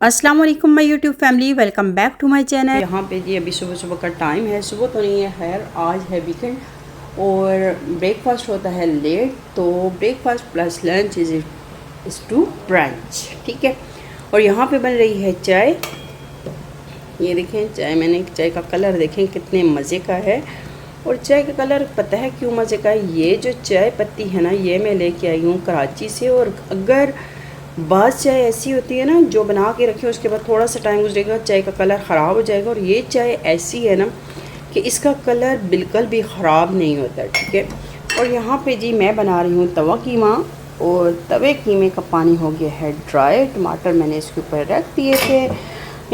अस्सलाम वालेकुम my YouTube family, welcome back to my channel. यहाँ पे जी अभी सुबह सुबह का टाइम है, सुबह तो नहीं है खैर, आज है वीकेंड और ब्रेकफास्ट होता है लेट, तो breakfast plus lunch is to brunch, ठीक है। और यहाँ पे बन रही है चाय। ये देखें चाय, मैंने चाय का कलर देखें कितने मज़े का है। और चाय का कलर पता है क्यों मज़े का है? ये जो चाय पत्ती है ना, ये मैं लेके आई हूँ कराची से। और अगर बाज़ चाय ऐसी होती है ना जो बना के रखी उसके बाद थोड़ा सा टाइम गुजरेगा चाय का कलर ख़राब हो जाएगा, और ये चाय ऐसी है ना कि इसका कलर बिल्कुल भी ख़राब नहीं होता, ठीक है। और यहाँ पे जी मैं बना रही हूँ तवा कीमा, और तवे कीमे का पानी हो गया है ड्राई। टमाटर मैंने इसके ऊपर रख दिए थे,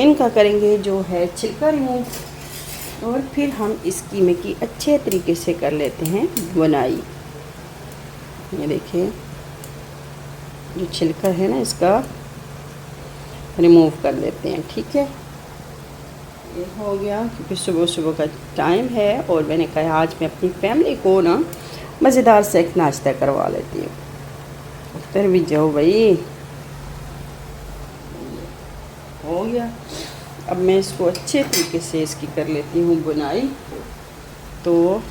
इनका करेंगे जो है छिलका रिमूव, और फिर हम इस कीमे की अच्छे तरीके से कर लेते हैं बुनाई। ये देखिए जो छिलका है ना इसका रिमूव कर लेते हैं, ठीक है। ये हो गया क्योंकि सुबह सुबह का टाइम है और मैंने कहा आज मैं अपनी फैमिली को ना मज़ेदार से एक नाश्ता करवा लेती हूँ। उधर भी जाओ भाई। हो गया, अब मैं इसको अच्छे तरीके से इसकी कर लेती हूँ बुनाई। तो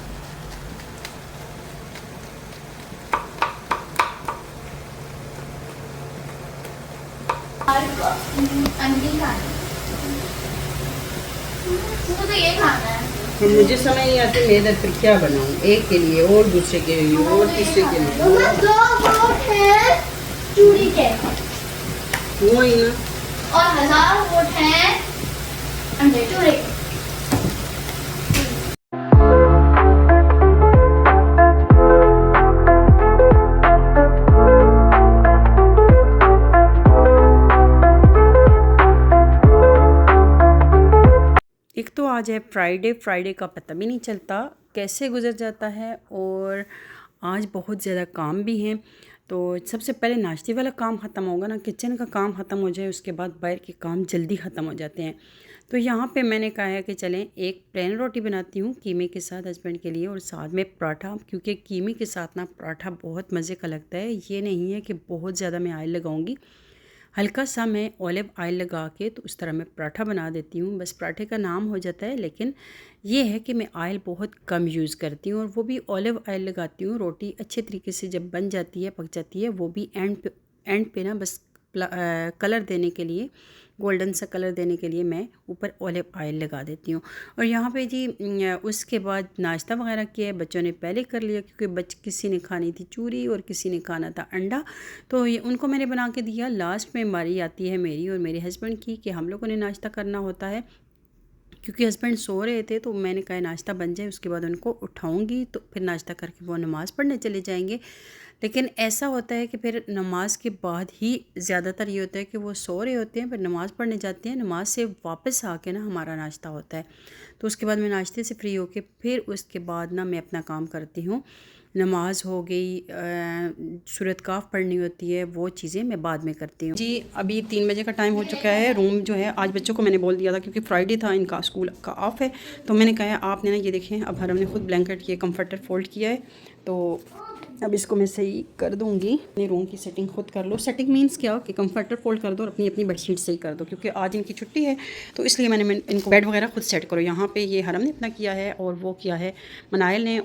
तो ये खाना है। तो मुझे समझ नहीं आती मैं इधर फिर क्या बनाऊँ, एक के लिए और दूसरे के लिए और तीसरे के लिए। दो वोट हैं चूड़ी के वो ही ना, और 1000 वोट हैं अंडे चूड़ी के। एक तो आज है फ्राइडे का पता भी नहीं चलता कैसे गुजर जाता है, और आज बहुत ज़्यादा काम भी हैं। तो सबसे पहले नाश्ते वाला काम ख़त्म होगा ना, किचन का काम ख़त्म हो जाए, उसके बाद बाहर के काम जल्दी ख़त्म हो जाते हैं। तो यहाँ पे मैंने कहा है कि चलें एक प्लेन रोटी बनाती हूँ कीमे के साथ हस्बैंड के लिए, और साथ में पराठा, क्योंकि कीमे के साथ ना पराठा बहुत मज़े का लगता है। ये नहीं है कि बहुत ज़्यादा मैं ऑयल लगाऊँगी, हल्का सा मैं ऑलिव ऑयल लगा के तो उस तरह मैं पराठा बना देती हूँ। बस पराठे का नाम हो जाता है, लेकिन ये है कि मैं ऑयल बहुत कम यूज़ करती हूँ, और वो भी ऑलिव ऑयल लगाती हूँ। रोटी अच्छे तरीके से जब बन जाती है, पक जाती है, वो भी एंड पे ना बस कलर देने के लिए, गोल्डन सा कलर देने के लिए मैं ऊपर ऑलिव ऑयल लगा देती हूँ। और यहाँ पे जी उसके बाद नाश्ता वगैरह किया है, बच्चों ने पहले कर लिया क्योंकि किसी ने खानी थी चूरी और किसी ने खाना था अंडा, तो ये उनको मैंने बना के दिया। लास्ट में बारी आती है मेरी और मेरे हस्बैंड की कि हम लोगों ने नाश्ता करना होता है। क्योंकि हस्बैंड सो रहे थे तो मैंने कहा नाश्ता बन जाए, उसके बाद उनको उठाऊंगी तो फिर नाश्ता करके वो नमाज़ पढ़ने चले जाएंगे। लेकिन ऐसा होता है कि फिर नमाज के बाद ही ज़्यादातर ये होता है कि वो सो रहे होते हैं, फिर नमाज़ पढ़ने जाते हैं, नमाज से वापस आके ना हमारा नाश्ता होता है। तो उसके बाद मैं नाश्ते से फ्री होके फिर उसके बाद ना मैं अपना काम करती हूँ। नमाज हो गई, सूरत काफ़ पढ़नी होती है, वो चीज़ें मैं बाद में करती हूँ। जी अभी 3 बजे का टाइम हो चुका है। रूम जो है आज बच्चों को मैंने बोल दिया था क्योंकि फ्राइडे था, इनका स्कूल का ऑफ है, तो मैंने कहा आपने ना ये देखें, अब हर हमने खुद ब्लैंकेट ये कंफर्टर फोल्ड किया है, तो अब इसको मैं सही कर दूँगी। अपने रूम की सेटिंग खुद कर लो। सेटिंग मीन्स क्या कि कंफर्टर फोल्ड कर दो और अपनी अपनी बेडशीट सही कर दो, क्योंकि आज इनकी छुट्टी है तो इसलिए मैंने इनको बेड वगैरह खुद सेट करो। यहाँ पे ये हरम ने अपना किया है और वो किया है मनाइल ने,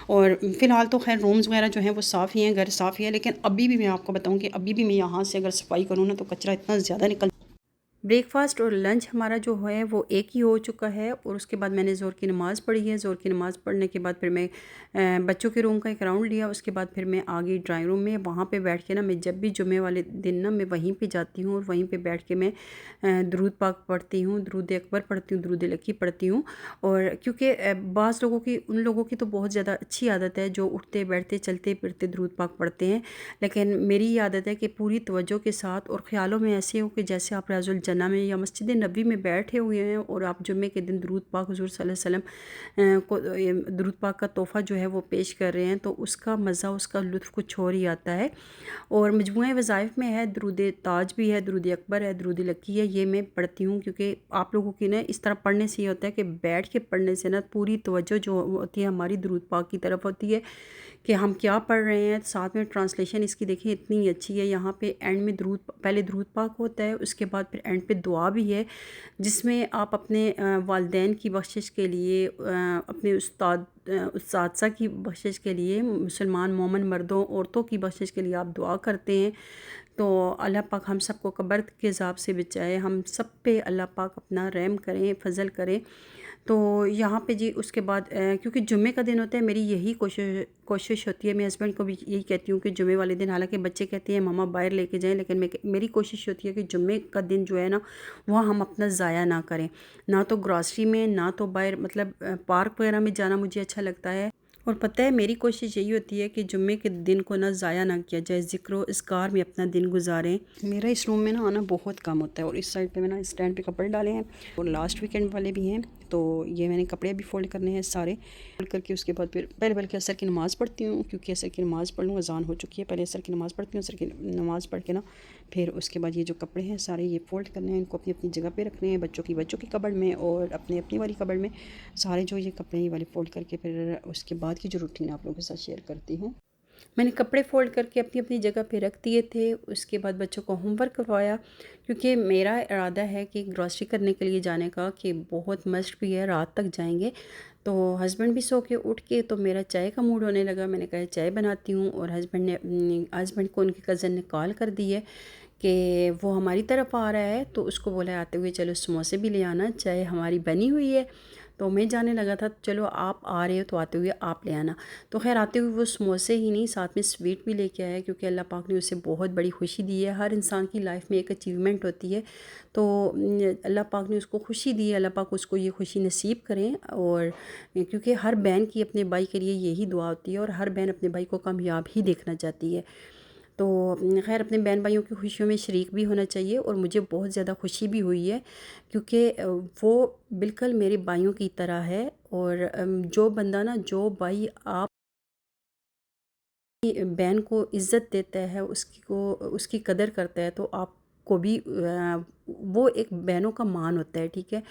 और फ़िलहाल तो खैर रूम्स वगैरह जो हैं वो साफ़ ही हैं, घर साफ़ ही है। लेकिन अभी भी मैं आपको बताऊँ कि अभी भी मैं यहाँ से अगर सफाई करूँ ना तो कचरा इतना ज़्यादा निकल। ब्रेकफ़ास्ट और लंच हमारा जो है वो एक ही हो चुका है, और उसके बाद मैंने ज़ोर की नमाज़ पढ़ी है। ज़ोर की नमाज़ पढ़ने के बाद फिर मैं बच्चों के रूम का एक राउंड लिया। उसके बाद फिर मैं आ गई ड्राइंग रूम में। वहाँ पे बैठ के ना मैं जब भी जुमे वाले दिन ना मैं वहीं पे जाती हूँ और वहीं पे बैठ के मैं दुरूद पाक पढ़ती हूँ, दुरूद अकबर पढ़ती हूँ, दुरूद इलाही पढ़ती हूँ। और क्योंकि बाज़ लोगों की, उन लोगों की तो बहुत ज़्यादा अच्छी आदत है जो उठते बैठते चलते फिरते दुरूद पाक पढ़ते हैं, लेकिन मेरी ये आदत है कि पूरी तवज्जो के साथ और ख़्यालों में ऐसे हो कि जैसे आप रियाज़ुल जन्ना में या मस्जिद नबी में बैठे हुए हैं और आप जुम्मे के दिन दुरूद पाक हुज़ूर सल्लल्लाहु अलैहि वसल्लम को दुरूद पाक का तोहफ़ा जो है वो पेश कर रहे हैं, तो उसका मज़ा, उसका लुत्फ़ कुछ और ही आता है। और मजमूआ वज़ाइफ में है, दुरूद ताज भी है, दुरूद अकबर है, दुरूद इलाही है, ये मैं पढ़ती हूँ। क्योंकि आप लोगों की ना इस तरह पढ़ने से ये होता है कि बैठ के पढ़ने से ना पूरी तवज्जो जो होती है हमारी दुरूद पाक की तरफ होती है कि हम क्या पढ़ रहे हैं। साथ में ट्रांसलेशन इसकी देखिए इतनी अच्छी है। यहाँ पे एंड में दुरूद, पहले दुरूद पाक होता है, उसके बाद फिर एंड पे दुआ भी है, जिसमें आप अपने वालिदैन की बख्शिश के लिए, अपने उस्ताद की बख्शिश के लिए, मुसलमान मोमिन मर्दों औरतों की बख्शिश के लिए आप दुआ करते हैं। तो अल्लाह पाक हम सबको कब्र के अज़ाब से बचाए, हम सब पे अल्लाह पाक अपना रहम करें, फ़ज़ल करें। तो यहाँ पे जी उसके बाद क्योंकि जुम्मे का दिन होता है, मेरी यही कोशिश होती है, मैं हस्बैंड को भी यही कहती हूँ कि जुम्मे वाले दिन, हालांकि बच्चे कहते हैं मम्मा बाहर लेके जाएं, लेकिन मेरी कोशिश होती है कि जुम्मे का दिन जो है ना, वह हम अपना ज़ाया ना करें, ना तो ग्रॉसरी में, ना तो बाहर, मतलब पार्क वगैरह में जाना मुझे अच्छा लगता है। और पता है मेरी कोशिश यही होती है कि जुम्मे के दिन को ना ज़ाया ना किया जाए, ज़िक्र इज़कार में अपना दिन गुजारें। मेरा इस रूम में ना आना बहुत कम होता है, और इस साइड पे मैंने स्टैंड पे कपड़े डाले हैं, और लास्ट वीकेंड वाले भी हैं, तो ये मैंने कपड़े भी फ़ोल्ड करने हैं सारे। फोल्ड करके उसके बाद फिर पहले बल्कि असर की नमाज़ पढ़ती हूँ, क्योंकि असर की नमाज़ पढ़ लूँ, अज़ान हो चुकी है, पहले असर की नमाज़ पढ़ती हूँ, असर की नमाज़ पढ़ के ना फिर उसके बाद ये जो कपड़े हैं सारे ये फ़ोल्ड करने हैं, इनको अपनी अपनी जगह पे रखने हैं, बच्चों की कबर्ड में और अपनी अपनी वाली कबर्ड में, सारे जो ये कपड़े ये वाले फ़ोल्ड करके फिर उसके बाद की जो रूटीन आप लोगों के साथ शेयर करती हूँ। मैंने कपड़े फ़ोल्ड करके अपनी अपनी जगह पे रख दिए थे। उसके बाद बच्चों को होमवर्क करवाया, क्योंकि मेरा इरादा है कि ग्रॉसरी करने के लिए जाने का, कि बहुत मस्ट भी है, रात तक जाएंगे। तो हस्बैंड भी सो के उठ के, तो मेरा चाय का मूड होने लगा, मैंने कहा चाय बनाती हूँ। और हस्बैंड को उनके कज़न ने कॉल कर दी है कि वो हमारी तरफ आ रहा है, तो उसको बोला आते हुए चलो समोसे भी ले आना, चाय हमारी बनी हुई है। तो मैं जाने लगा था, चलो आप आ रहे हो तो आते हुए आप ले आना। तो खैर आते हुए वो समोसे ही नहीं, साथ में स्वीट भी लेके आया, क्योंकि अल्लाह पाक ने उसे बहुत बड़ी खुशी दी है। हर इंसान की लाइफ में एक अचीवमेंट होती है, तो अल्लाह पाक ने उसको खुशी दी है, अल्लाह पाक उसको ये खुशी नसीब करें। और क्योंकि हर बहन की अपने भाई के लिए यही दुआ होती है, और हर बहन अपने भाई को कामयाब ही देखना चाहती है। तो खैर अपने बहन भाइयों की खुशियों में शरीक भी होना चाहिए, और मुझे बहुत ज़्यादा खुशी भी हुई है, क्योंकि वो बिल्कुल मेरे भाइयों की तरह है। और जो बंदा ना, जो भाई आप बहन को इज़्ज़त देता है, उसकी कदर करता है, तो आपको भी वो एक बहनों का मान होता है, ठीक है।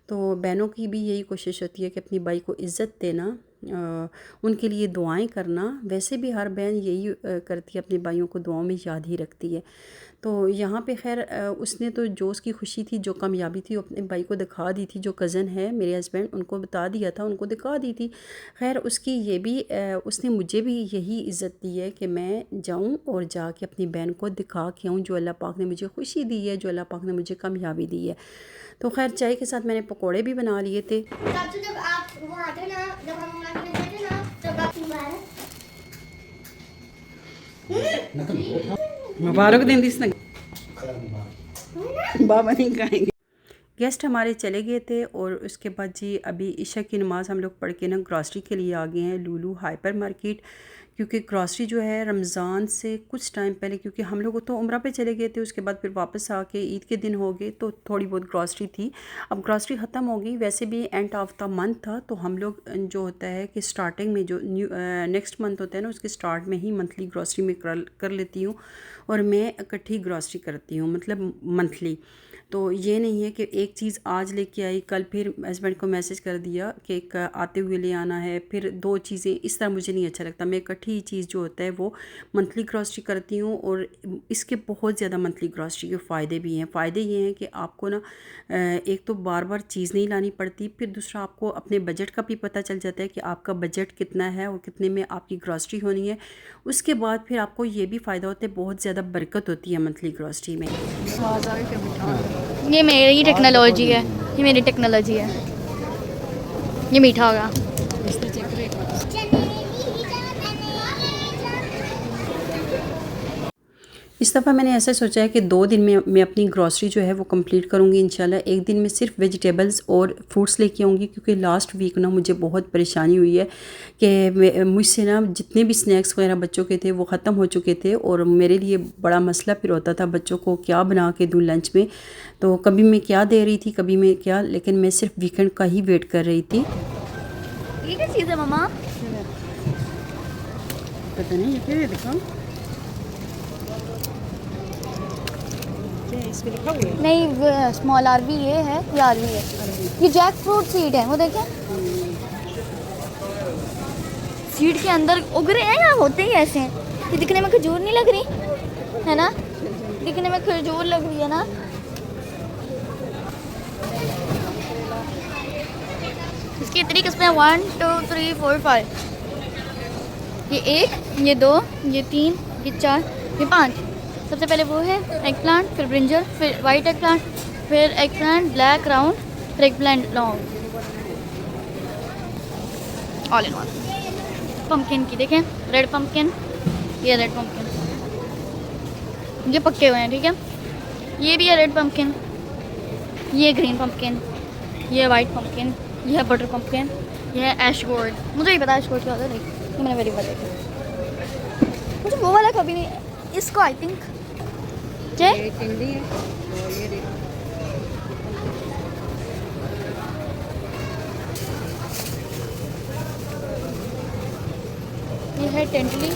तो बहनों की भी यही कोशिश होती है कि अपनी भाई को इज़्ज़त देना, उनके लिए दुआएं करना। वैसे भी हर बहन यही करती है, अपने भाइयों को दुआओं में याद ही रखती है। तो यहाँ पे खैर उसने तो जो उसकी खुशी थी, जो कामयाबी थी, वो अपने भाई को दिखा दी थी। जो कज़न है मेरे हस्बैंड, उनको बता दिया था, उनको दिखा दी थी। खैर उसकी ये भी उसने मुझे भी यही इज़्ज़त दी है कि मैं जाऊँ और जाके अपनी बहन को दिखा के आऊँ, जो अल्लाह पाक ने मुझे खुशी दी है, जो अल्लाह पाक ने मुझे कामयाबी दी है। तो खैर चाय के साथ मैंने पकौड़े भी बना लिए थे। जब आप वहाँ थे ना, जब हम वहाँ थे ना, तब आप मुबारक दिन दिस बाबा नहीं खाएंगे। गेस्ट हमारे चले गए थे, और उसके बाद जी अभी इशा की नमाज़ हम लोग पढ़ के ना ग्रॉसरी के लिए आ गए हैं, लुलु हाइपर मार्केट। क्योंकि ग्रॉसरी जो है रमज़ान से कुछ टाइम पहले, क्योंकि हम लोग तो उम्रा पे चले गए थे, उसके बाद फिर वापस आके ईद के दिन हो गए, तो थोड़ी बहुत ग्रॉसरी थी। अब ग्रॉसरी ख़त्म हो गई। वैसे भी एंड ऑफ द मंथ था, तो हम लोग जो होता है कि स्टार्टिंग में जो नेक्स्ट मंथ होता है ना, उसके स्टार्ट में ही मंथली ग्रॉसरी में कर लेती हूँ। और मैं इकट्ठी ग्रॉसरी करती हूँ, मतलब मंथली। तो ये नहीं है कि एक चीज़ आज लेके आई, कल फिर हस्बैंड को मैसेज कर दिया कि आते हुए ले आना है, फिर दो चीज़ें, इस तरह मुझे नहीं अच्छा लगता। मैं इकट्ठी चीज़ जो होता है वो मंथली ग्रॉसरी करती हूँ। और इसके बहुत ज़्यादा मंथली ग्रॉसरी के फ़ायदे भी हैं। फ़ायदे ये हैं कि आपको ना एक तो बार बार चीज़ नहीं लानी पड़ती, फिर दूसरा आपको अपने बजट का भी पता चल जाता है कि आपका बजट कितना है और कितने में आपकी ग्रॉसरी होनी है। उसके बाद फिर आपको ये भी फ़ायदा होता है, बहुत ज़्यादा बरकत होती है मंथली ग्रॉसरी में। ये मेरी टेक्नोलॉजी है, ये मेरी टेक्नोलॉजी है। ये मीठा होगा। इस दफ़ा मैंने ऐसा सोचा है कि 2 दिन में मैं अपनी ग्रॉसरी जो है वो कंप्लीट करूँगी इंशाल्लाह। एक दिन में सिर्फ वेजिटेबल्स और फ्रूट्स लेके आऊँगी, क्योंकि लास्ट वीक ना मुझे बहुत परेशानी हुई है कि मुझसे ना जितने भी स्नैक्स वगैरह बच्चों के थे वो ख़त्म हो चुके थे, और मेरे लिए बड़ा मसला फिर होता था बच्चों को क्या बना के दूँ लंच में। तो कभी मैं क्या दे रही थी, कभी मैं क्या, लेकिन मैं सिर्फ वीकेंड का ही वेट कर रही थी। ये क्या चीज़ है मम्मा? पता नहीं, ये क्या है, दिखाओ। इसमें लिखा हुआ है? नहीं, स्मॉल आरवी ये है, ये आरवी है। ये जैक फ्रूट सीड है, वो देखें। सीड के अंदर उग रहे हैं या होते ही ऐसे हैं? ये दिखने में खजूर नहीं लग रही है ना? दिखने में खजूर लग रही है ना? कितनी किस्में हैं? 1 2 3 4 5। ये 1, ये 2, ये 3, ये 4, ये 5। सबसे पहले वो है एग प्लांट, फिर ब्रिंजल, फिर वाइट एग प्लांट, फिर एग प्लांट ब्लैक राउंड, फिर egg plant long, all in one. Pumpkin की देखें, रेड पम्पकिन, ये रेड पम्पकिन, ये पक्के हुए हैं, ठीक है। ये भी है रेड पम्पकिन, ये ग्रीन पम्पकिन, ये वाइट पम्पकिन, ये है बटर पम्पकिन, ये है ऐश गोल्ड। मुझे नहीं पता ऐश गोल्ड क्या होता है, नहीं तो मैंने पहली बार देखा। मुझे वो वाला कभी नहीं, इसको आई थिंक क्या ये टिंडी है और ये देखो ये है टेंटली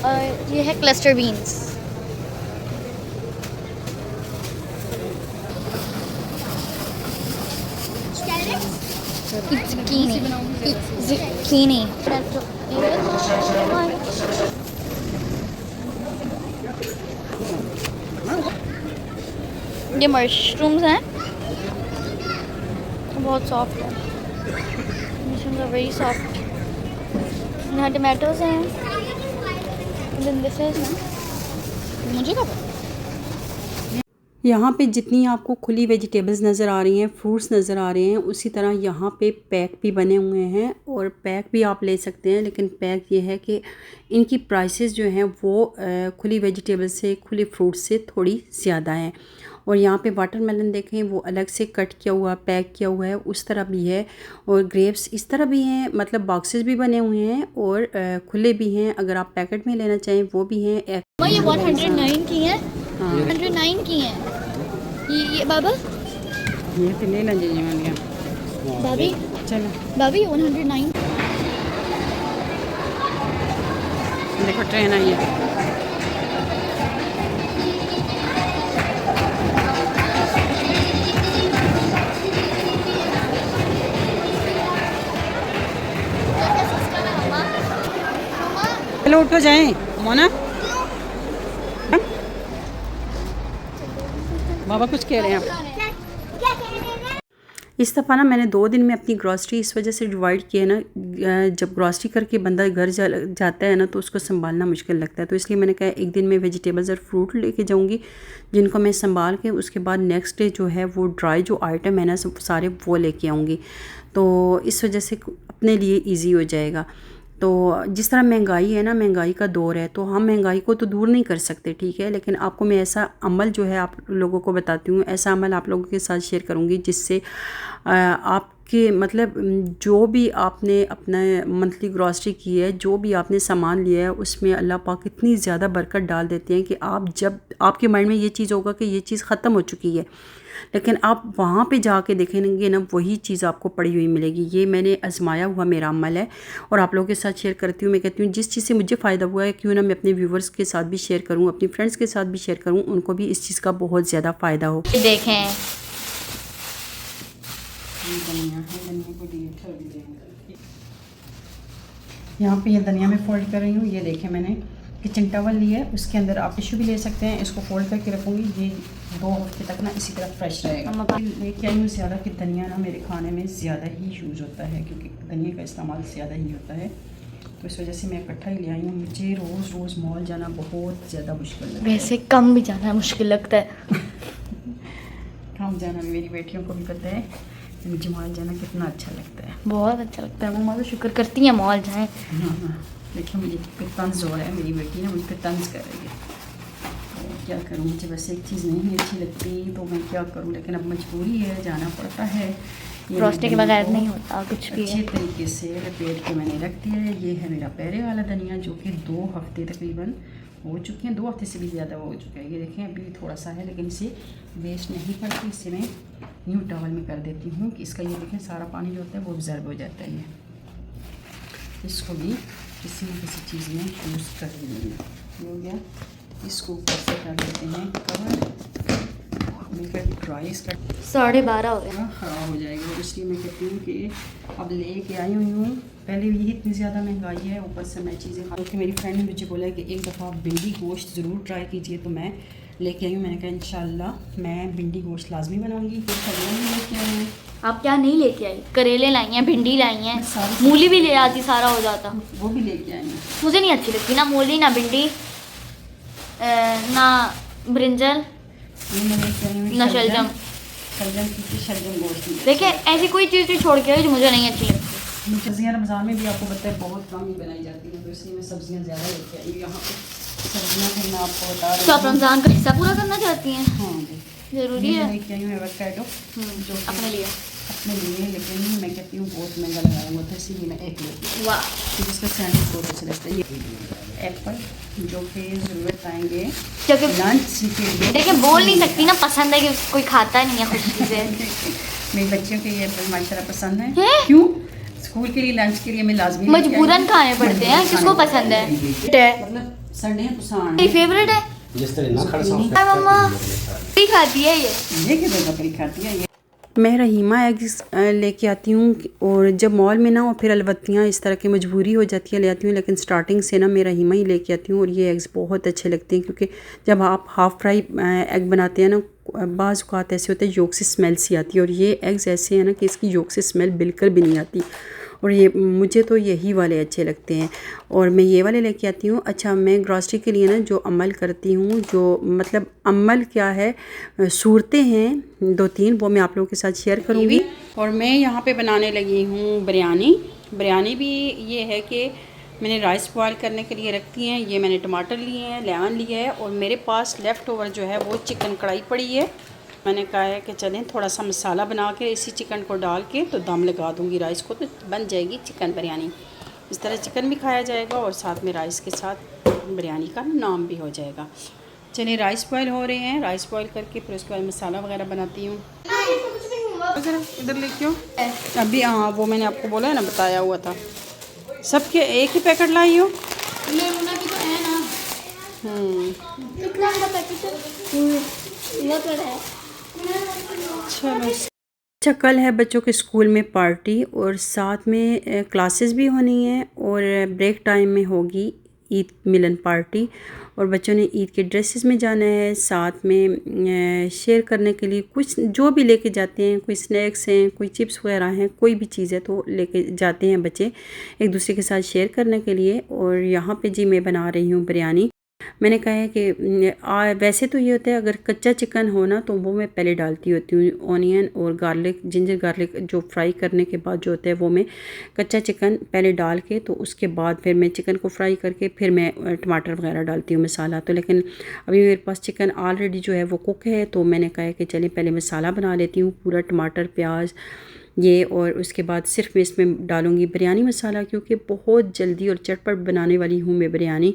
और ये है क्लस्टर बीन्स। zucchini, zucchini। ये मशरूम्स हैं, बहुत सॉफ्ट है, मशरूम्स आर वेरी सॉफ्ट। यहाँ टमाटोज हैं, then this is ना, मुझे क्या पता। यहाँ पे जितनी आपको खुली वेजिटेबल्स नज़र आ रही हैं, फ्रूट्स नज़र आ रहे हैं, उसी तरह यहाँ पे पैक भी बने हुए हैं और पैक भी आप ले सकते हैं। लेकिन पैक ये है कि इनकी प्राइसेस जो हैं वो खुली वेजिटेबल्स से, खुले फ्रूट्स से थोड़ी ज़्यादा हैं। और यहाँ पे वाटरमेलन देखें, वो अलग से कट किया हुआ, पैक किया हुआ है, उस तरह भी है। और ग्रेप्स इस तरह भी हैं, मतलब बॉक्सेस भी बने हुए हैं और खुले भी हैं। अगर आप पैकेट में लेना चाहें वो भी हैं। ये 109 की हैं, हाँ 109 की हैं। ये बाबा, ये तो ले लें जी भाभी, चलो भाभी 109। देखो ट्रेन आई है। चलो उठो जाएं मोना। बाबा कुछ कह रहे हैं आप? इस दफ़ा ना मैंने 2 दिन में अपनी ग्रॉसरी इस वजह से डिवाइड किया है ना, जब ग्रॉसरी करके बंदा घर जाता है ना तो उसको संभालना मुश्किल लगता है। तो इसलिए मैंने कहा एक दिन में वेजिटेबल्स और फ्रूट लेके जाऊंगी जिनको मैं संभाल के उसके बाद नेक्स्ट डे जो है वो ड्राई जो आइटम है ना सब सारे वो लेके आऊँगी। तो इस वजह से अपने लिए ईजी हो जाएगा। तो जिस तरह महंगाई है ना, महंगाई का दौर है, तो हम महंगाई को तो दूर नहीं कर सकते, ठीक है। लेकिन आपको मैं ऐसा अमल जो है आप लोगों को बताती हूँ, ऐसा अमल आप लोगों के साथ शेयर करूँगी जिससे आपके मतलब जो भी आपने अपना मंथली ग्रॉसरी की है, जो भी आपने सामान लिया है, उसमें अल्लाह पाक इतनी ज़्यादा बरकत डाल देते हैं कि आप जब आपके माइंड में ये चीज़ होगा कि ये चीज़ ख़त्म हो चुकी है, लेकिन आप वहाँ पे जाके देखेंगे ना वही चीज़ आपको पड़ी हुई मिलेगी। ये मैंने आजमाया हुआ मेरा अमल है और आप लोगों के साथ शेयर करती हूँ। मैं कहती हूँ जिस चीज़ से मुझे फ़ायदा हुआ है क्यों ना मैं अपने व्यूवर्स के साथ भी शेयर करूँ, अपनी फ्रेंड्स के साथ भी शेयर करूँ, उनको भी इस चीज़ का बहुत ज़्यादा फ़ायदा हो। देखें यहाँ पे ये धनिया में फोल्ड कर रही हूँ। ये देखें मैंने किचन टॉवल लिया है, उसके अंदर आप टिश्यू भी ले सकते हैं। इसको फोल्ड करके रखूँगी, ये 2 हफ्ते तक ना इसी तरह फ्रेश रहेगा। लेके आई हूँ ज़्यादा कि धनिया ना मेरे खाने में ज़्यादा ही यूज़ होता है, क्योंकि धनिया का इस्तेमाल ज़्यादा ही होता है, तो इस वजह से मैं इकट्ठा ही ले आई हूँ। मुझे रोज़ रोज़ मॉल जाना बहुत ज़्यादा मुश्किल लगता है। वैसे कम भी जाना मुश्किल लगता है। कम जाना मेरी बेटियों को भी पता है, मुझे मॉल जाना कितना अच्छा लगता है। बहुत अच्छा लगता है, मम्मा तो शुक्र करती हैं मॉल जाएँ। हाँ देखिए मुझे पे तंज हो रहा है, मेरी बेटी ना मुझ पर तंज कर रही है, तो क्या करूँ। मुझे वैसे एक चीज़ नहीं अच्छी लगती तो मैं क्या करूँ, लेकिन अब मजबूरी है, जाना पड़ता है। रोस्टे के बगैर नहीं होता कुछ भी। अच्छे तरीके से लपेट के मैंने रख दिया है। ये है मेरा पहले वाला धनिया जो कि 2 हफ्ते तकरीबन हो चुके हैं, 2 हफ्ते से भी ज़्यादा हो चुका है। ये देखें अभी थोड़ा सा है, लेकिन इसे वेस्ट नहीं करती, इसे मैं न्यू टॉवल में कर देती हूँ कि इसका ये देखें सारा पानी जो होता है वो ऑब्जर्व हो जाता है। ये इसको भी किसी न किसी चीज़ में यूज़ कर देंगे। ये हो गया, इसको ऊपर से कर देते हैं कवर, मिलकर ड्राई इसका 12:30 हो गया, ख़राब हो जाएगा। इसलिए मैं कहती हूँ कि अब लेके आई हुई हूँ। पहले भी इतनी ज़्यादा महंगाई है, ऊपर से मैं चीज़ें खा कि मेरी फ्रेंड ने मुझे बोला है कि एक दफ़ा आप बेबी गोश्त ज़रूर ट्राई कीजिए, तो मैं लेके आई हूँ। मैंने कहा इंशाल्लाह मैं भिंडी गोश्त लाजमी बनाऊँगी। फिर फलियाँ भी लेके आई हैं। आप क्या नहीं लेके आई? करेले लाई हैं, भिंडी लाई हैं, सारी मूली भी ले आती, सारा हो जाता। वो भी लेके आई हैं। मुझे नहीं अच्छी लगती ना मूली, ना भिंडी, ना ब्रिंजल, ये मैं लेके आई हूँ ना शलजम। शलजम की शलजम गोश्त नहीं। देखिए ऐसी कोई चीज़ भी छोड़ के आई जो मुझे नहीं अच्छी लगती। सब्जियाँ रमज़ान में भी आपको पता है बहुत कम ही बनाई जाती हैं, तो इसलिए मैं सब्जियाँ ज़्यादा लेके आई हूँ। यहाँ पे सब्जियाँ फिर मैं आपको बता रही तो आप हूँ। रमज़ान का हिस्सा पूरा करना चाहती हैं? हाँ जी, ज़रूरी ये है। लेके आई हूँ एवोकाडो, जो कि अपने लिए। अपने लिए, लेकिन मैं कहती हूँ बहुत महंगा लगाया हुआ था, इसीलिए मैं एक लेती हूँ। वाह, क्योंकि इसका सैंडविच बहुत अच्छा लगता है। ये एप्पल जो कि ज़रूरत आएंगे क्योंकि लंच के लिए। देखिए बोल नहीं सकती ना, पसंद है कि कोई खाता नहीं है खुशी से। मेरे बच्चों के ये एप्पल माशाल्लाह पसंद है। हैं? क्यों? स्कूल के लिए लंच के लिए मैं लाजमी लेके आई हूँ। मजबूरन खाने पड़ते हैं, किसको पसंद है? मतलब संडे है तो सान मेरी फेवरेट है। जिस तरह ना खड़ा हाय मम्मा, भी खाती है ये। कि बकरी खाती है ये। मैं रहीमा एग्स लेके आती हूँ, और जब मॉल में ना और फिर अलवत्तियाँ इस तरह की मजबूरी हो जाती है ले आती हूँ, लेकिन स्टार्टिंग से ना मैं रहीमा ही लेके आती हूँ। और ये एग्स बहुत अच्छे लगते हैं, क्योंकि जब आप हाफ़ फ्राई एग बनाते हैं ना, बाज़ औक़ात ऐसे होते हैं योग से स्मेल सी आती है, और ये एग्स ऐसे हैं ना कि इसकी योग से स्मेल बिल्कुल भी नहीं आती। और ये मुझे तो यही वाले अच्छे लगते हैं, और मैं ये वाले लेके आती हूँ। अच्छा, मैं ग्रॉसरी के लिए ना जो अमल करती हूँ, जो मतलब अमल क्या है, सूरतें हैं 2-3, वो मैं आप लोगों के साथ शेयर करूँगी। और मैं यहाँ पे बनाने लगी हूँ बिरयानी भी ये है कि मैंने राइस बॉयल करने के लिए रखती हैं। ये मैंने टमाटर लिए हैं, लेमन लिया है, और मेरे पास लेफ़्ट ओवर जो है वो चिकन कढ़ाई पड़ी है। मैंने कहा है कि चलें थोड़ा सा मसाला बना के इसी चिकन को डाल के तो दम लगा दूंगी राइस को, तो बन जाएगी चिकन बिरयानी। इस तरह चिकन भी खाया जाएगा और साथ में राइस के साथ बिरयानी का नाम भी हो जाएगा। चलिए राइस बॉयल हो रहे हैं, राइस बॉयल करके फिर उसके बाद मसाला वगैरह बनाती हूँ। इधर लेके आओ अभी। हाँ, वो मैंने आपको बोला है ना, बताया हुआ था। सबके एक ही पैकेट लाई हो? चलो। अच्छा, कल है बच्चों के स्कूल में पार्टी, और साथ में क्लासेस भी होनी है, और ब्रेक टाइम में होगी ईद मिलन पार्टी, और बच्चों ने ईद के ड्रेसेस में जाना है। साथ में शेयर करने के लिए कुछ जो भी लेके जाते हैं, कोई स्नैक्स हैं, कोई चिप्स वगैरह हैं, कोई भी चीज़ है तो लेके जाते हैं बच्चे एक दूसरे के साथ शेयर करने के लिए। और यहाँ पे जी मैं बना रही हूँ बिरयानी। मैंने कहा है कि वैसे तो ये होता है, अगर कच्चा चिकन हो ना तो वो मैं पहले डालती होती हूँ, ऑनियन और गार्लिक, जिंजर गार्लिक जो फ्राई करने के बाद जो होता है वो मैं कच्चा चिकन पहले डाल के, तो उसके बाद फिर मैं चिकन को फ्राई करके फिर मैं टमाटर वगैरह डालती हूँ, मसाला। तो लेकिन अभी मेरे पास चिकन ऑलरेडी जो है वो कुक है, तो मैंने कहा है कि चलिए पहले मसाला बना लेती हूँ, पूरा टमाटर प्याज ये, और उसके बाद सिर्फ मैं इसमें डालूँगी बिरयानी मसाला, क्योंकि बहुत जल्दी और चटपट बनाने वाली हूँ मैं बिरयानी,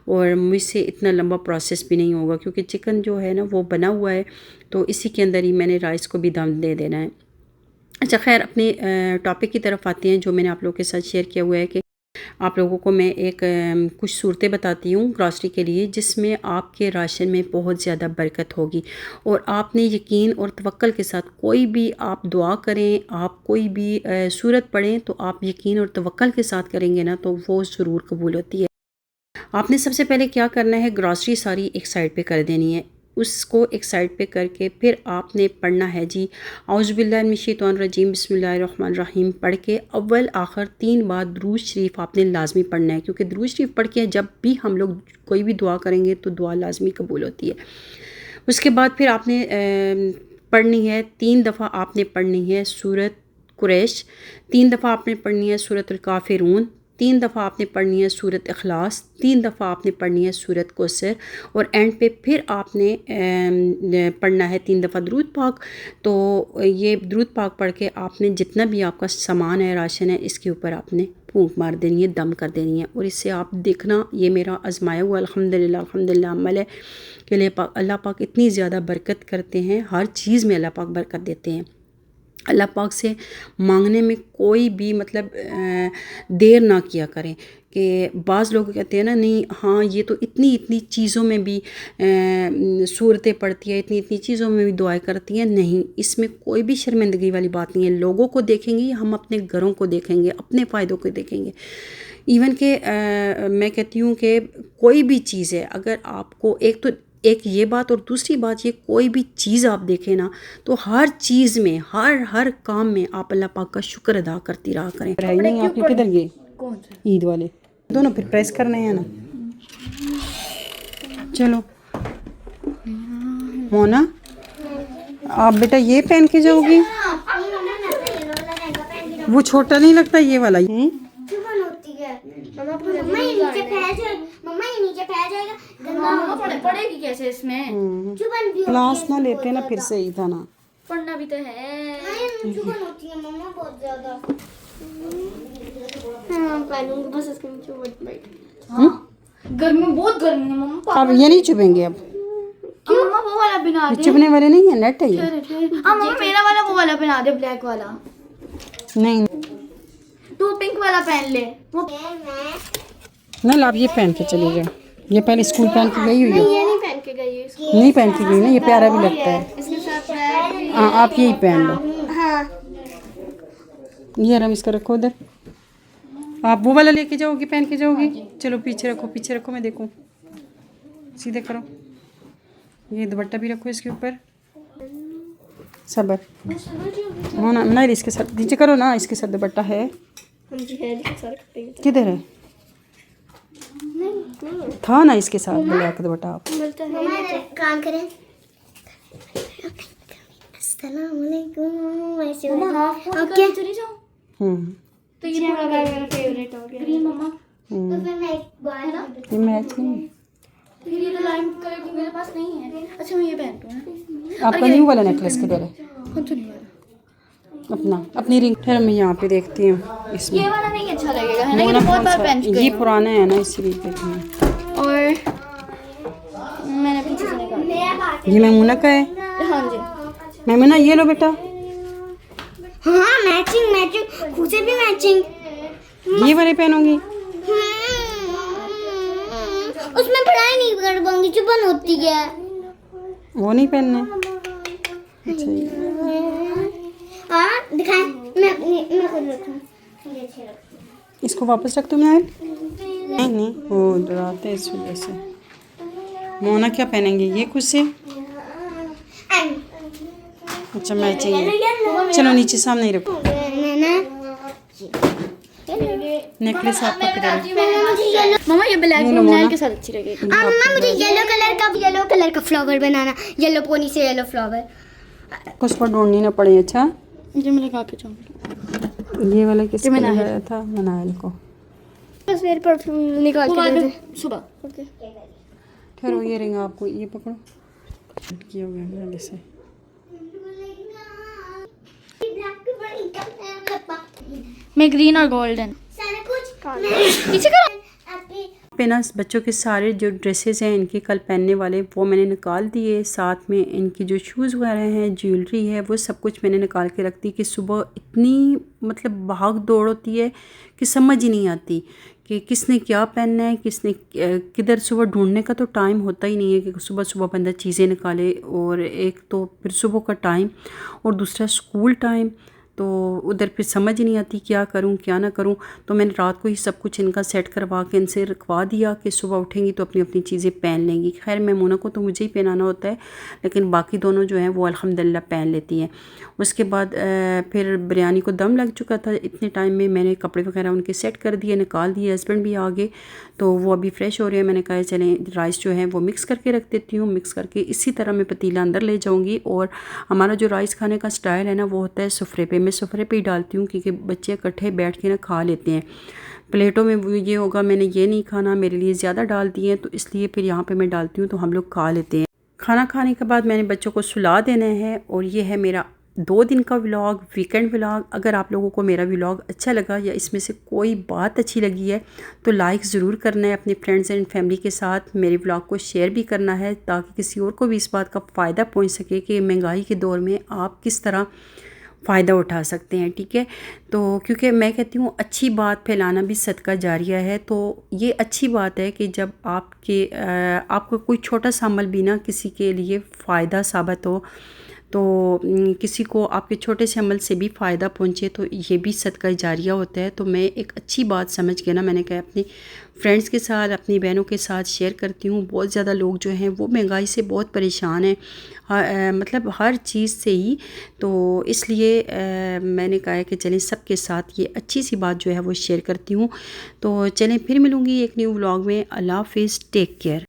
और मुझसे इतना लंबा प्रोसेस भी नहीं होगा, क्योंकि चिकन जो है ना वो बना हुआ है, तो इसी के अंदर ही मैंने राइस को भी दम दे देना है। अच्छा, खैर अपने टॉपिक की तरफ आते हैं, जो मैंने आप लोगों के साथ शेयर किया हुआ है कि आप लोगों को मैं एक कुछ सूरतें बताती हूँ ग्रॉसरी के लिए, जिसमें आपके राशन में बहुत ज़्यादा बरकत होगी। और आपने यकीन और तवक्कल के साथ कोई भी आप दुआ करें, आप कोई भी सूरत पढ़ें, तो आप यकीन और तवक्कल के साथ करेंगे ना तो वो ज़रूर कबूल होती है। आपने सबसे पहले क्या करना है, ग्रॉसरी सारी एक साइड पे कर देनी है। उसको एक साइड पे करके फिर आपने पढ़ना है जी औज़ुबिल्लाहिमिनश्शैतानिर्रजीम बिस्मिल्लाहिर्रहमानिर्रहीम पढ़ के अव्वल आखिर 3 बार दुरूद शरीफ आपने लाजमी पढ़ना है, क्योंकि दुरूद शरीफ पढ़ के जब भी हम लोग कोई भी दुआ करेंगे तो दुआ लाजमी कबूल होती है। उसके बाद फिर आपने पढ़नी है 3 दफ़ा आपने पढ़नी है सूरत कुरैश, 3 दफ़ा आपने पढ़नी है सूरतुल काफ़िरून, 3 दफ़ा आपने पढ़नी है सूरत इखलास, 3 दफ़ा आपने पढ़नी है सूरत कौसर, और एंड पे फिर आपने पढ़ना है 3 दफ़ा दुरूद पाक। तो ये दुरूद पाक पढ़ के आपने जितना भी आपका सामान है, राशन है, इसके ऊपर आपने फूंक मार देनी है, दम कर देनी है। और इससे आप देखना, ये मेरा आजमाया हुआ अल्हम्दुलिल्लाह अमल है कि अल्लाह पाक इतनी ज़्यादा बरकत करते हैं, हर चीज़ में अल्लाह पाक बरकत देते हैं। अल्लाह पाक से मांगने में कोई भी मतलब देर ना किया करें, कि बाज़ लोग कहते हैं ना, नहीं हाँ ये तो इतनी इतनी चीज़ों में भी सूरतें पढ़ती है, इतनी इतनी चीज़ों में भी दुआएं करती हैं। नहीं, इसमें कोई भी शर्मिंदगी वाली बात नहीं है। लोगों को देखेंगे, हम अपने घरों को देखेंगे, अपने फ़ायदों को देखेंगे। इवन के मैं कहती हूँ कि कोई भी चीज़ है, अगर आपको एक ये बात, और दूसरी बात, ये कोई भी चीज़ आप देखें ना तो हर चीज़ में, हर काम में आप अल्लाह पाक का शुक्र अदा करती रहा करें। नहीं आपने किधर गए? कौन सा? ईद वाले दोनों फिर प्रेस करने हैं ना। चलो मोना, आप बेटा ये पहन के जाओगी? वो छोटा नहीं लगता ये वाला? पड़ेगी कैसे इसमें? क्लास ना लेते ना फिर सही था ना। पढ़ना भी तो है। होती है मम्मा बहुत ज्यादा। बस इसके नीचे गर्मी, बहुत गर्मी है मम्मा। अब ये नहीं चुभेंगे अब? मम्मा वो वाला बना दे। चुभने वाले नहीं है, नेट है ये। मम्मा मेरा वाला वो वाला बना दे, ब्लैक वाला। नहीं तू पिंक वाला पहन ले। नहीं, आप ये पहन के चली जाओ। ये पहले स्कूल पहन के गई हुई है। ये नहीं पहन के गई है। नहीं पहन के गई ना, ये प्यारा भी लगता है। इसके साथ हाँ आप यही पहन लो। हाँ ये रम इसका रखो उधर। आप वो वाला लेके जाओगी, पहन के जाओगी? चलो पीछे रखो, पीछे रखो, मैं देखूं। सीधे करो। ये दुपट्टा भी रखो इसके ऊपर। सबर हो ना, नहीं इसके साथ नीचे करो ना, इसके साथ दुपट्टा है। किधर है? था ना इसके साथ ब्लैक दुपट्टा। आप काम करें। ओके चली जाओ। तो ये मेरा फेवरेट हो गया ग्रीन मम्मा। तो फिर मैं एक बार ना ये मैच नहीं, फिर ये तो लाइम कलर की मेरे पास नहीं है। अच्छा मैं ये पहनती हूँ ना। आपका न्यू वाला नेकलेस किधर है? कौन सा नहीं वाला? अपना अपनी रिंग। फिर मैं यहाँ पे देखती हूँ इसमें। ये वाला नहीं अच्छा लगेगा है ना, ये बहुत बार पहन चुके ये हैं। पुराना है ना, इसलिए देखती हूँ। और मैंने पीछे से निकाला। ये मैमूना का है। हाँ जी मैमूना ये लो बेटा। हाँ मैचिंग मैचिंग, खुद से भी मैचिंग। ये वाले पहनोगी? उसमें पढ़ाई नहीं कर पाऊंगी, चुभन होती है। वो नहीं पहनने? अच्छा हाँ दिखाएं, मैं खुद रखूं। इसको वापस रख दूँ मैं? नहीं वो डराते हैं इस वजह से। मोना क्या पहनेंगे ये खुद से? अच्छा मैचिंग है। चलो नीचे सामने ही रखो। नेकलेस आपका किधर है? मम्मा ये ब्लैक ब्लैक के साथ अच्छी लगेगी। मम्मा मुझे येलो कलर का फ्लावर बनाना, येलो पोनी से येलो फ्लावर। कुछ पर ढूंढनी ना पड़े। अच्छा मुझे मैं लगा के जाऊंगी। ये वाला किसने लगाया था? मनायल को। बस मेरे परफ्यूम निकाल के दे दे सुबह। ओके ठहरो, ये रिंग आपको ये पकड़ो। किया हुआ है मैंने से। मैं ग्रीन और गोल्डन सारा कुछ पीछे करो। पे ना बच्चों के सारे जो ड्रेसेस हैं इनके कल पहनने वाले वो मैंने निकाल दिए। साथ में इनकी जो शूज़ वगैरह हैं, ज्वेलरी है, वो सब कुछ मैंने निकाल के रख दी कि सुबह इतनी मतलब भाग दौड़ होती है कि समझ ही नहीं आती कि किसने क्या पहनना है, किसने किधर। सुबह ढूंढने का तो टाइम होता ही नहीं है कि सुबह सुबह बंदा चीज़ें निकाले। और एक तो फिर सुबह का टाइम और दूसरा स्कूल टाइम, तो उधर फिर समझ ही नहीं आती क्या करूं क्या ना करूं। तो मैंने रात को ही सब कुछ इनका सेट करवा के इनसे रखवा दिया कि सुबह उठेंगी तो अपनी अपनी चीज़ें पहन लेंगी। खैर मैमूना को तो मुझे ही पहनाना होता है, लेकिन बाकी दोनों जो हैं वो अल्हम्दुलिल्लाह पहन लेती हैं। उसके बाद फिर बिरयानी को दम लग चुका था। इतने टाइम में मैंने कपड़े वगैरह उनके सेट कर दिए, निकाल दिए। हस्बैंड भी आ गए तो वो अभी फ्रेश हो रहे हैं। मैंने कहा चलें राइस जो है वो मिक्स करके रख देती हूँ। मिक्स करके इसी तरह मैं पतीला अंदर ले जाऊँगी। और हमारा जो राइस खाने का स्टाइल है ना वो होता है सुफरे पे। मैं सुफरे पे ही डालती हूँ क्योंकि बच्चे इकट्ठे बैठ के ना खा लेते हैं। प्लेटों में ये होगा मैंने ये नहीं खाना, मेरे लिए ज़्यादा डाल दिए हैं, तो इसलिए फिर यहाँ पे मैं डालती हूँ तो हम लोग खा लेते हैं। खाना खाने के बाद मैंने बच्चों को सुला देना है। और ये है मेरा 2 दिन का व्लॉग, वीकेंड व्लॉग। अगर आप लोगों को मेरा व्लॉग अच्छा लगा या इसमें से कोई बात अच्छी लगी है तो लाइक ज़रूर करना है। अपने फ्रेंड्स एंड फैमिली के साथ मेरे व्लॉग को शेयर भी करना है ताकि किसी और को भी इस बात का फ़ायदा पहुंच सके कि महंगाई के दौर में आप किस तरह फ़ायदा उठा सकते हैं। ठीक है, तो क्योंकि मैं कहती हूँ अच्छी बात फैलाना भी सदका जारिया है। तो ये अच्छी बात है कि जब आपको कोई छोटा सा अमल भी ना किसी के लिए फ़ायदा साबित हो तो किसी को आपके छोटे से अमल से भी फ़ायदा पहुँचे तो ये भी सदका जारिया होता है। तो मैं एक अच्छी बात समझ के ना मैंने कहा अपनी फ्रेंड्स के साथ, अपनी बहनों के साथ शेयर करती हूँ। बहुत ज़्यादा लोग जो हैं वो महंगाई से बहुत परेशान हैं, मतलब हर चीज़ से ही। तो इसलिए मैंने कहा है कि चलें सबके साथ ये अच्छी सी बात जो है वो शेयर करती हूँ। तो चलें फिर मिलूँगी एक न्यू व्लॉग में। अल्लाह हाफ़िज़, टेक केयर।